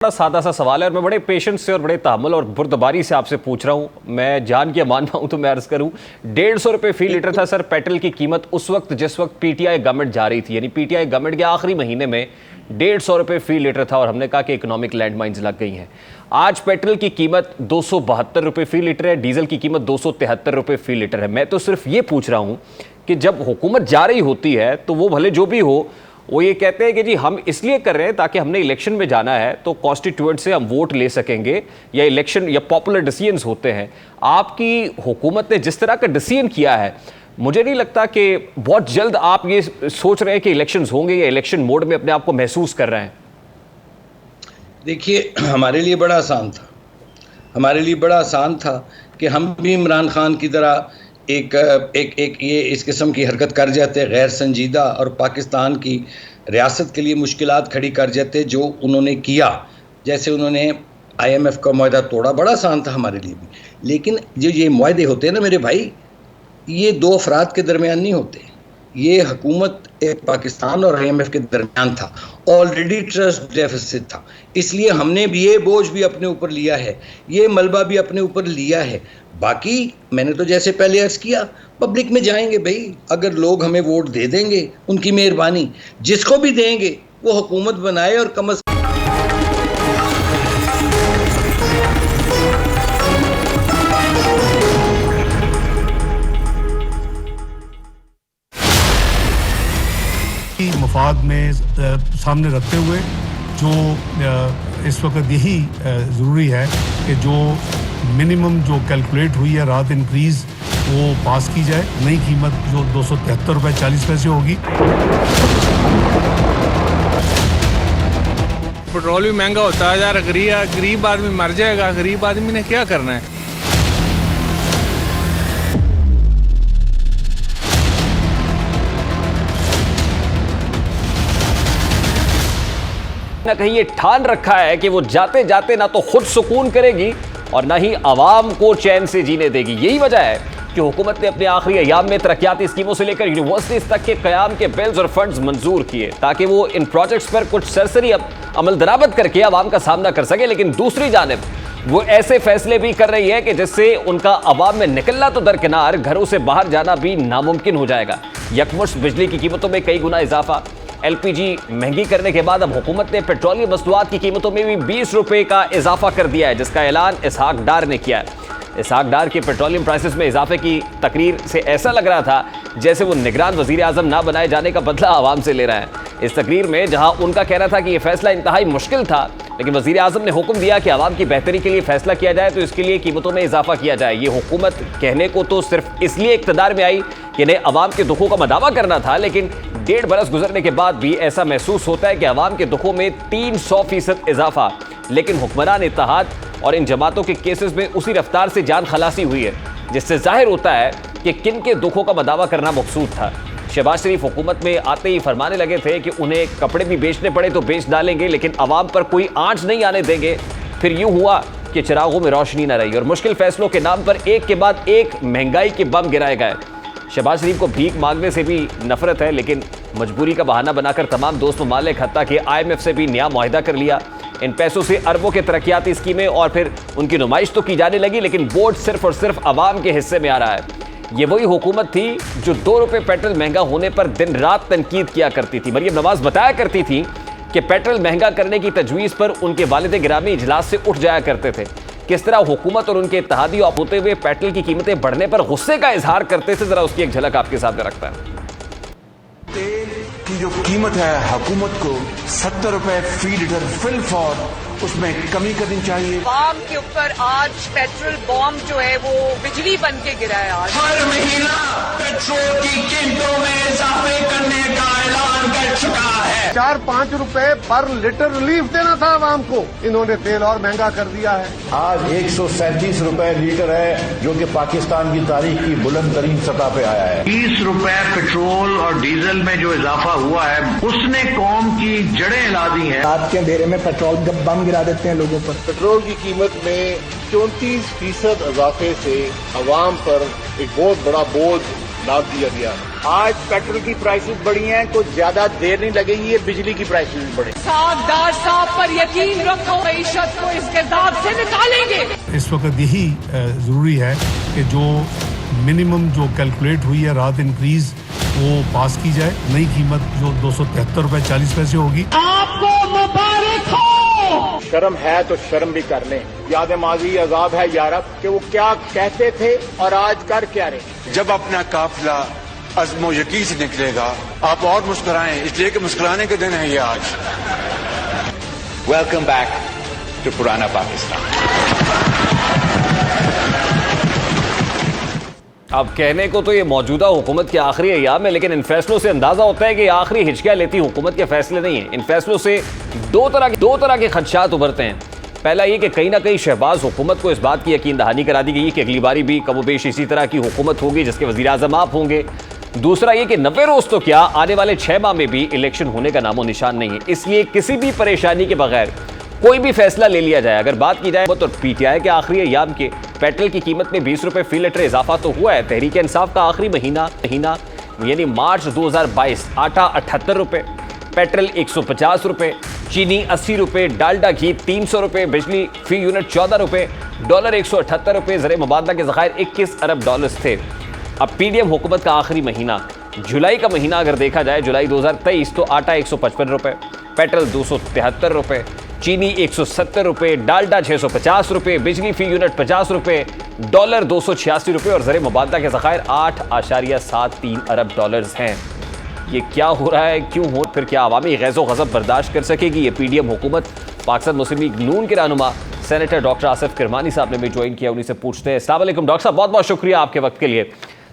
बड़ा सादा सा सवाल है और मैं बड़े पेशेंस से और बड़े तहम्मुल और बुर्दबारी से आपसे पूछ रहा हूं। मैं जान के मान पाऊं तो मैं अर्ज करूं, 150 रुपये फी लीटर था सर पेट्रोल की कीमत उस वक्त जिस वक्त पीटीआई गवर्नमेंट जा रही थी, यानी पीटीआई गवर्नमेंट के आखिरी महीने में 150 रुपये फी लीटर था और हमने कहा कि इकोनॉमिक लैंडमाइंस लग गई हैं। आज पेट्रोल की कीमत 272 रुपये फी लीटर है, डीजल की कीमत 273 रुपये फी लीटर है। मैं तो सिर्फ ये पूछ रहा हूं कि जब हुकूमत जा रही होती है तो वो भले जो भी हो, वो ये कहते हैं कि जी हम इसलिए कर रहे हैं ताकि हमने इलेक्शन में जाना है तो कॉन्स्टिट्यूएंट से हम वोट ले सकेंगे, या इलेक्शन या पॉपुलर डिसीजंस होते हैं। आपकी हुकूमत ने जिस तरह का डिसीजन किया है, मुझे नहीं लगता कि बहुत जल्द आप ये सोच रहे हैं कि इलेक्शंस होंगे या इलेक्शन मोड में अपने आप को महसूस कर रहे हैं। देखिए, हमारे लिए बड़ा आसान था कि हम भी इमरान खान की तरह एक ये इस किस्म की हरकत कर जाते, गैर संजीदा, और पाकिस्तान की रियासत के लिए मुश्किलात खड़ी कर जाते जो उन्होंने किया। जैसे उन्होंने IMF का मुआहदा तोड़ा, बड़ा आसान था हमारे लिए भी। लेकिन जो ये मुआहदे होते हैं ना मेरे भाई, ये दो अफराद के दरमियान नहीं होते। ये हुकूमत पाकिस्तान और IMF के दरमियान था। ऑलरेडी ट्रस्ट डेफिसिट था, इसलिए हमने भी ये बोझ भी अपने ऊपर लिया है, ये मलबा भी अपने ऊपर लिया है। बाकी मैंने तो जैसे पहले अर्ज किया, पब्लिक में जाएंगे भाई, अगर लोग हमें वोट दे देंगे उनकी मेहरबानी, जिसको भी देंगे वो हुकूमत बनाए और कम अज़ मफाद में सामने रखते हुए जो इस वक्त यही ज़रूरी है कि जो मिनिमम जो कैलकुलेट हुई है रात इंक्रीज़ वो पास की जाए। नई कीमत जो 273 रुपये 40 पैसे होगी। पेट्रोल भी महंगा होता है जा रहा, गरीब आदमी मर जाएगा। गरीब आदमी ने क्या करना है? ना कहीं ये ठान रखा है कि वो जाते जाते ना तो खुद सुकून करेगी और ना ही आवाम को चैन से जीने देगी। यही वजह है कि हुकूमत ने अपने आखिरी अयाम में तरक्याती स्कीमों से लेकर यूनिवर्सिटीज तक के कयाम के बिल्स और फंड्स मंजूर किए ताकि वो इन प्रोजेक्ट्स पर कुछ सरसरी अमल दरामद करके आवाम का सामना कर सके। लेकिन दूसरी जानिब वो ऐसे फैसले भी कर रही है कि जिससे उनका आवाम में निकलना तो दरकिनार, घरों से बाहर जाना भी नामुमकिन हो जाएगा। यकमुश्त बिजली की कीमतों में कई गुना इजाफा, LPG महंगी करने के बाद अब हुकूमत ने पेट्रोलियम मसनूआत की कीमतों में भी 20 रुपये का इजाफा कर दिया है, जिसका ऐलान इसहाक डार ने किया है। इसहाक डार के पेट्रोलियम प्राइसेस में इजाफे की तकरीर से ऐसा लग रहा था जैसे वो निगरान वजीर आजम ना बनाए जाने का बदला आवाम से ले रहा है। इस तकरीर में जहां उनका कहना था कि यह फैसला इंतहाई मुश्किल था, लेकिन वजीर आजम ने हुक्म दिया कि आवाम की बेहतरी के लिए फैसला किया जाए तो इसके लिए कीमतों में इजाफा किया जाए। ये हुकूमत कहने को तो सिर्फ इसलिए इक़्तिदार में आई कि इन्हें आवाम के दुखों का मदावा करना था, लेकिन 1.5 बरस गुजरने के बाद भी ऐसा महसूस होता है कि आवाम के दुखों में 300% इजाफा। लेकिन हुक्मरान इत्तेहाद और इन जमातों के केसेस में उसी रफ्तार से जान खलासी हुई है, जिससे जाहिर होता है कि किन के दुखों का मदावा करना मकसूद था। शहबाज शरीफ हुकूमत में आते ही फरमाने लगे थे कि उन्हें कपड़े भी बेचने पड़े तो बेच डालेंगे, लेकिन आवाम पर कोई आंच नहीं आने देंगे। फिर यूं हुआ कि चिरागों में रोशनी न रही और मुश्किल फैसलों के नाम पर एक के बाद एक महंगाई के बम गिराए गए। शहबाज शरीफ को भीख मांगने से भी नफरत है, लेकिन मजबूरी का बहाना बनाकर तमाम दोस्त ममालिक हत्ता कि IMF से भी नया मुआहदा कर लिया। इन पैसों से अरबों के तरक्याती स्कीमें और फिर उनकी नुमाइश तो की जाने लगी, लेकिन बोझ सिर्फ और सिर्फ आवाम के हिस्से में आ रहा है। ये वही हुकूमत थी जो 2 रुपये पेट्रोल महंगा होने पर दिन रात तनकीद किया करती थी। मरियम नवाज बताया करती थी कि पेट्रोल महंगा करने की तजवीज़ पर उनके वालिद गिरामी इजलास से उठ जाया करते थे। किस तरह हुकूमत और उनके इत्तेहादी होते हुए पेट्रोल की कीमतें बढ़ने पर गुस्से का इजहार करते थे, जरा उसकी एक झलक आपके सामने रखता है। तेल की जो कीमत है हुकूमत को 70 रुपए फी लीटर फिल फॉर, उसमें कमी करनी चाहिए। आवाम के ऊपर आज पेट्रोल बॉम्ब जो है वो बिजली बन के गिरा है। आज हर महीना पेट्रोल की कीमतों में इजाफे करने का ऐलान कर चुका है। 4-5 रुपए पर लीटर रिलीफ देना था आवाम को, इन्होंने तेल और महंगा कर दिया है। आज 137 रुपए लीटर है, जो कि पाकिस्तान की तारीख की बुलंद तरीन सतह पे आया है। 30 रुपए पेट्रोल और डीजल में जो इजाफा हुआ है उसने कौम की जड़ें हिला दी हैं। रात के अंधेरे में पेट्रोल बम गिरा देते हैं लोगों पर। पेट्रोल की कीमत में 34% इजाफे से आवाम पर एक बहुत बड़ा बोझ लाभ दिया गया। आज पेट्रोल की प्राइसेस बढ़ी हैं, कुछ ज्यादा देर नहीं लगेगी, ये बिजली की प्राइसेस भी बढ़े। सागदार साहब पर यकीन रखो, मईशत को इस गिरदाव से निकालेंगे। इस वक्त यही ज़रूरी है कि जो मिनिमम जो कैलकुलेट हुई है रात इंक्रीज वो पास की जाए। नई कीमत जो 273 रुपये 40 पैसे होगी। आपको मुबारक हो। शर्म है तो शर्म भी कर लें। याद माजी अजाब है यारब कि वो क्या कहते थे और आज कर क्या रहे। जब अपना काफिला अज़्म यकीन से निकलेगा आप और मुस्कुराएं, इसलिए कि मुस्कुराने के दिन है ये आज। वेलकम बैक टू पुराना पाकिस्तान। अब कहने को तो ये मौजूदा हुकूमत के आखिरी अय्याम है, लेकिन इन फैसलों से अंदाजा होता है कि आखिरी हिचकियां लेती हुकूमत के फैसले नहीं है। इन फैसलों से दो तरह के खदशात उभरते हैं। पहला ये कि कहीं ना कहीं शहबाज हुकूमत को इस बात की यकीन दहानी करा दी गई कि अगली बारी भी कमोबेश इसी तरह की हुकूमत होगी जिसके वज़ीर आज़म आप होंगे। दूसरा ये कि 90 रोज़ तो क्या, आने वाले 6 माह में भी इलेक्शन होने का नामो निशान नहीं है। इसलिए किसी भी परेशानी के बगैर कोई भी फैसला ले लिया जाए। अगर बात की जाए तो पीटीआई के आखिरी अय्याम के पेट्रोल की कीमत में 20 रुपये फी लीटर इजाफा तो हुआ है। तहरीक इंसाफ का आखिरी महीना यानी मार्च 2022, आटा 78 रुपये, पेट्रोल 150 रुपये, चीनी 80 रुपये, डालडा घी 300 रुपये, बिजली फी यूनिट 14 रुपये, डॉलर 178 रुपये, ज़र मुबादला के ज़खायर 21 अरब डॉलर्स थे। अब पीडीएम हुकूमत का आखिरी महीना जुलाई का महीना अगर देखा जाए, जुलाई 2023, तो आटा 155 रुपये, पेट्रोल 273 रुपये, चीनी 170 रुपये, डालडा 650 रुपये, बिजली फी यूनिट 50 रुपये, डॉलर 286 रुपये और ज़र मुबादला के ज़खायर 8.73 अरब डॉलर्स हैं। ये क्या हो रहा है, क्यों हो, फिर क्या अवामी गैज़ो गज़ब बर्दाश्त कर सकेगी ये पीडीएम हुकूमत? पाकिस्तान मुस्लिम लीग नून के रहनुमा सेनेटर डॉक्टर आसिफ किरमानी साहब ने भी ज्वाइन किया, उन्हीं से पूछते हैं। अस्सलाम वालेकुम डॉक्टर साहब, बहुत बहुत शुक्रिया आपके वक्त के लिए।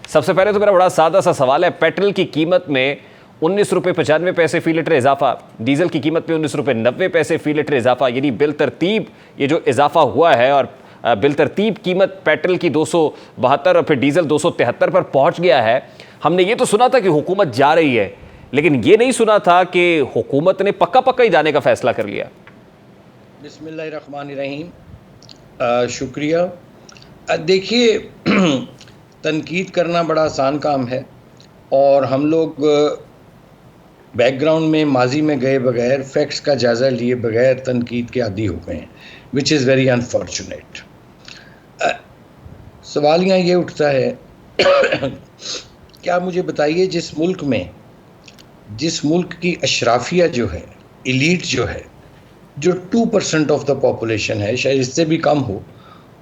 सबसे पहले तो मेरा बड़ा सादा सा सवाल है, पेट्रोल की कीमत में 19 रुपये 95 पैसे फ़ी लीटर इजाफा, डीजल की कीमत में 19 रुपये 90 पैसे फ़ी लीटर इजाफा, यानी बिल तरतीब ये जो इजाफा हुआ है और बिल तरतीब कीमत पेट्रोल की 272 और फिर डीजल 273 पर पहुंच गया है। हमने ये तो सुना था कि हुकूमत जा रही है, लेकिन ये नहीं सुना था कि हुकूमत ने पक्का ही जाने का फैसला कर लिया। बिस्मिल्लाहिर्रहमानिर्रहीम, शुक्रिया। देखिए, तनकीद करना बड़ा आसान काम है और हम लोग बैकग्राउंड में माजी में गए बगैर, फैक्ट्स का जायज़ा लिए बगैर तनकीद के आदी हो गए हैं, विच इज़ वेरी अनफॉर्चुनेट। सवाल यहाँ ये उठता है क्या मुझे बताइए, जिस मुल्क की अशराफिया जो है, एलीट जो है, जो 2% ऑफ द पॉपुलेशन है, शायद इससे भी कम हो,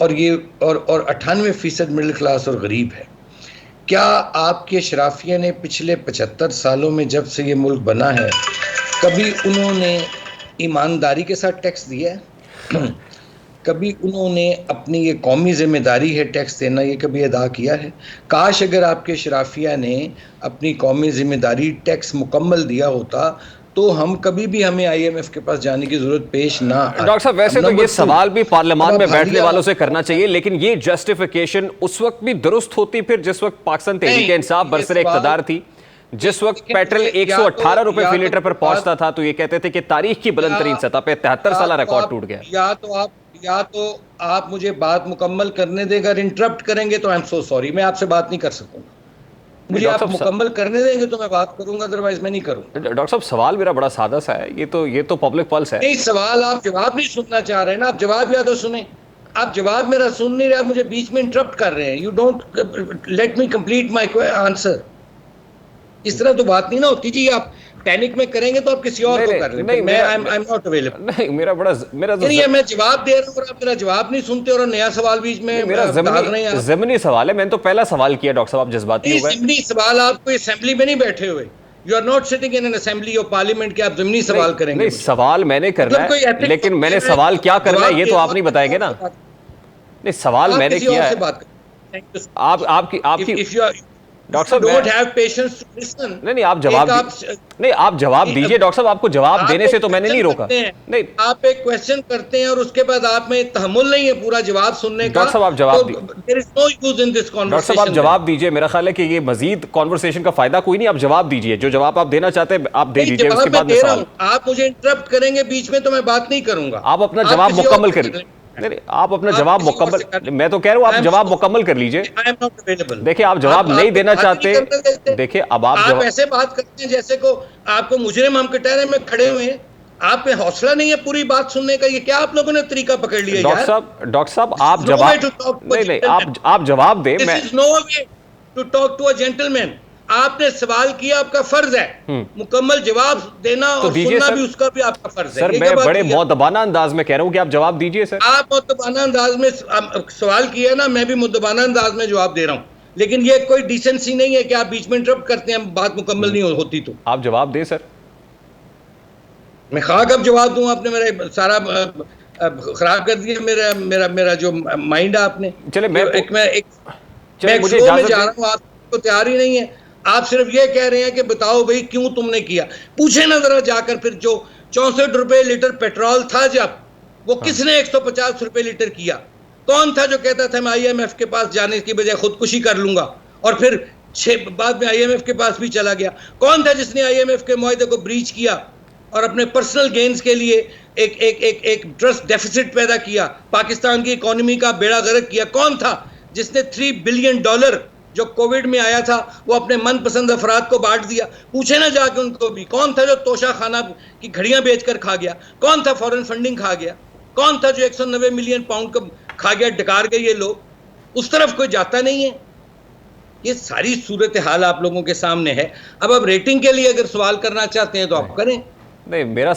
और ये और 98% मिडिल क्लास और गरीब है, क्या आपके अशराफिया ने पिछले 75 सालों में जब से ये मुल्क बना है कभी उन्होंने ईमानदारी के साथ टैक्स दिया है? कभी उन्होंने अपनी ये कौमी जिम्मेदारी है टैक्स देना, ये कभी अदा किया है? काश अगर आपके अशराफिया ने अपनी कौमी जिम्मेदारी टैक्स मुकम्मल दिया होता तो हम कभी भी हमें IMF के पास जाने की जरूरत पेश ना। डॉक्टर साहब, वैसे तो ये सवाल भी पार्लियामान में बैठने वालों से करना चाहिए, लेकिन ये जस्टिफिकेशन उस वक्त भी दुरुस्त होती फिर जिस वक्त पाकिस्तान तहरीक इंसाफ बरसर इक़्तिदार थी, जिस वक्त पेट्रोल 118 रुपए फी लीटर पर पहुंचता था, तो ये कहते थे कि तारीख की बुलंद तरीन सतह पे 73 साल रिकॉर्ड टूट गया। या तो आप मुझे बात मुकम्मल करने देगा, इंटरप्ट करेंगे तो आई एम सो सॉरी, मैं आपसे बात नहीं कर सकूंगा। मुझे आप मुकम्मल करने देंगे तो मैं बात करूंगा, अदरवाइज मैं नहीं करूंगा। डॉक्टर साहब, सवाल मेरा बड़ा सादा सा है, ये तो पब्लिक पल्स है। नहीं, सवाल आप जवाब नहीं सुनना चाह रहे हैं ना, आप जवाब या तो सुने। आप जवाब मेरा सुन नहीं रहे, आप मुझे बीच में इंटरप्ट कर रहे हैं। You don't let me complete my answer. इस तरह तो बात नहीं ना होती जी। आप पैनिक में करेंगे तो आप किसी और को कर लेंगे। मैं आई एम नॉट अवेलेबल। नहीं, मैं जवाब दे रहा हूं और आप मेरा जवाब नहीं सुनते और नया सवाल बीच में मेरा ज़मीनी सवाल है। मैंने तो पहला सवाल किया डॉक्टर साहब, आप जज्बाती हो गए। ज़मीनी सवाल आप कोई असेंबली में नहीं बैठे हुए, you are not sitting in an assembly of parliament के आप ज़मीनी सवाल करेंगे। नहीं, सवाल मैंने करना है, लेकिन मैंने सवाल क्या करना है ये तो आप नहीं बताएंगे ना। नहीं, सवाल मैंने किया है। आपकी डॉक्टर साहब don't have patience to listen. नहीं, आप जवाब दीजिए डॉक्टर साहब। आपको जवाब देने से तो मैंने नहीं रोका। नहीं, आप एक क्वेश्चन करते हैं और उसके बाद आप में तहम्मुल नहीं है पूरा जवाब सुनने का। डॉक्टर साहब, आप जवाब दीजिए। There is no use in this conversation. Doctor साहब, आप जवाब दीजिए। मेरा ख्याल है कि ये मजीद कॉन्वर्सेशन का फायदा कोई नहीं। आप जवाब दीजिए, जो जवाब आप देना चाहते हैं आप दे दीजिए। उसके बाद आप मुझे इंटरप्ट करेंगे बीच में तो मैं बात नहीं करूंगा। आप अपना जवाब मुकम्मल करिए। नहीं, आप अपना जवाब मुकम्मल, मैं तो कह रहा हूँ आप जवाब मुकम्मल कर लीजिए। I am not available. देखिए आप जवाब नहीं देना चाहते, देखिए अब आप ऐसे बात करते हैं जैसे को आपको मुजरिम हम कटहरे में खड़े हुए हैं, आप में हौसला नहीं है पूरी बात सुनने का। ये क्या आप लोगों ने तरीका पकड़ लिया? डॉक्टर साहब आप जवाब नहीं, आप जवाब दें। This is no way to talk to a gentleman. आपने सवाल किया, आपका फर्ज है मुकम्मल जवाब देना, तो और सुनना भी उसका भी आपका फर्ज है। सर मैं बड़े मुद्दबाना अंदाज में कह रहा हूं कि आप जवाब दीजिए सर। आप मुद्दबाना अंदाज में सवाल किया ना, मैं भी मुद्दबाना अंदाज में जवाब दे रहा हूं, लेकिन ये कोई डिसेंसी नहीं है कि आप बीच में इंटरप्ट करते हैं, बात मुकम्मल नहीं होती तो। आप जवाब दें सर। मैं कब जवाब दूं? आपने मेरा सारा खराब कर दिया, मेरा मेरा मेरा जो माइंड है आपने। चले मैं मुझे इजाजत जा रहा हूं, आप तो तैयार ही नहीं है। आप सिर्फ ये कह रहे हैं कि बताओ भाई क्यों तुमने किया। पूछे ना जरा जाकर फिर, जो 64 रुपए लीटर पेट्रोल था जब, वो किसने 150 रुपए लीटर किया? कौन था जो कहता था मैं IMF के पास जाने की बजाय खुदकुशी कर लूंगा, और फिर बाद में IMF के पास भी चला गया? कौन था जिसने IMF के मुआहदे को ब्रीच किया और अपने पर्सनल गेन्स के लिए एक ट्रस्ट डेफिसिट पैदा किया, पाकिस्तान की इकोनॉमी का बेड़ा गर्क किया? कौन था जिसने $3 बिलियन जो कोविड में आया था वो अपने मनपसंद अफराद को बांट दिया? पूछे ना जाके उनको भी। कौन था जो तोशा खाना की घड़ियां बेचकर खा गया? कौन था फॉरेन फंडिंग खा गया? कौन था जो 190 मिलियन पाउंड का खा गया, डकार गए ये लोग? उस तरफ कोई जाता नहीं है। ये सारी सूरत हाल आप लोगों के सामने है। अब आप रेटिंग के लिए अगर सवाल करना चाहते हैं तो आप करें। नहीं, मेरा